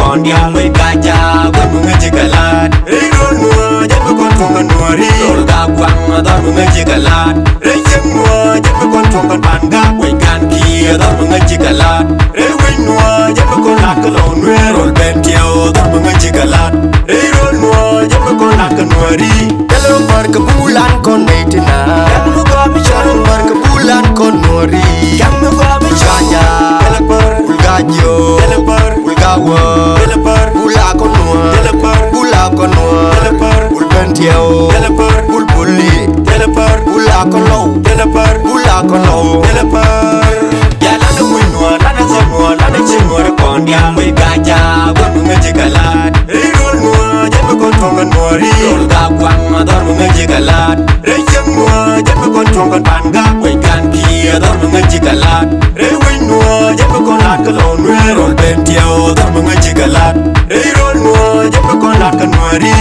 con Nhial we gaja wan munga jikalat Rol Nuer japa kon tongan Nueri Rol ga kwang ador munga jikalat Cieng Nuer japa kon tongan panga we kan ki ador munga jikalat Win Nuer japa kon lat kalon Nuer Rol ben tiao ador munga jikalat Rol Nuer japa kon lat ka Nueri Hello bar kebulan kon neitina Kamu go bicara bar kebulan kon Nueri Kamu go bicara Developer ulgajo Developer ulgawa Developer ula kon Nuer Developer ula kon Nuer Developer ulbentiao Developer ulbuli Developer ula kon low Developer ula kon low Developer Ya lana win Nuer lana zon Nuer lana Cieng Nuer kon Nhial we gaja wan munga jikalat Rol Nuer japa kon tongan Nueri Rol ga kwang ador munga jikalat Cieng Nuer japa kon tongan panga we kan ki ador munga jikalat Win Nuer japa kon lat kalon Nuer Rol ben tiao ador munga jikalat Rol Nuer japa kon lat ka Nueri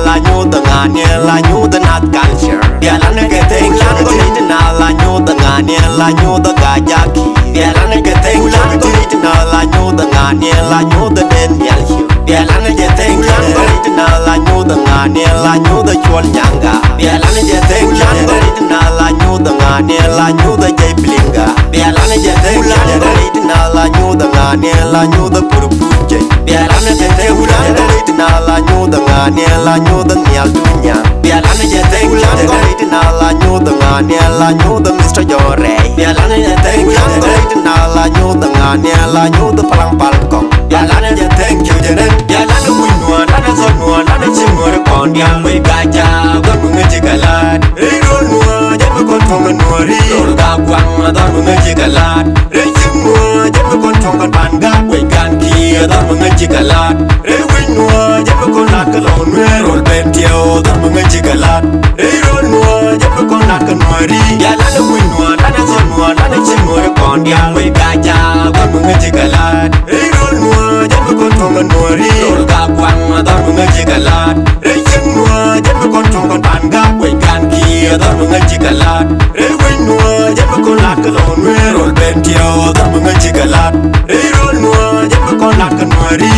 la nyu da ngani la nyu da Naath Culture ya la ne ke te la ko ni na la nyu da ngani la nyu da gajaki ya la ne ke te la ko ni na la nyu da ngani la nyu da Nhial ya la ne ke te la ko ni na la nyu da ngani la nyu da chwal nyanga ya la ne ke te la ko ni na la nyu da ngani la nyu da jeblinga ya la ne ke te la ko ni na la nyu da ngani la nyu da purpuje ya la ne ke te la ko ni na la nyu da ngani la nyu da Nhial tunyang ya la ne ke te la ko ni na la nyu da ngani la nyu da Mr. Jore ya la ne ke te la ko ni na la nyu da ngani la nyu da palang palkong ya la ne ke te jenen ya la ne win Nuer la ne zon Nuer la ne Cieng Nuer kon Nhial we gaja wan munga jikalat Rol Nuer japa kon tongan Nueri Rol ga kwang ador munga jikalat Cieng Nuer japa kon tongan panga we kan ki ador munga jikalat Win Nuer japa kon lat kalon Nuer Rol ben tiao ador munga jikalat Rol Nuer japa kon lat ka Nueri ya la ne win Nuer la ne zon Nuer la ne Cieng Nuer kon Nhial we gaja wan munga jikalat Rol Nuer japa kon tongan Nueri Rol ga kwang ador munga jikalat Cieng Nuer japa kon tongan panga we kan ki ador munga jikalat Win Nuer japa kon lat kalon Nuer Rol ben tiao ador munga jikalat Rol Nuer japa kon lat ka Nueri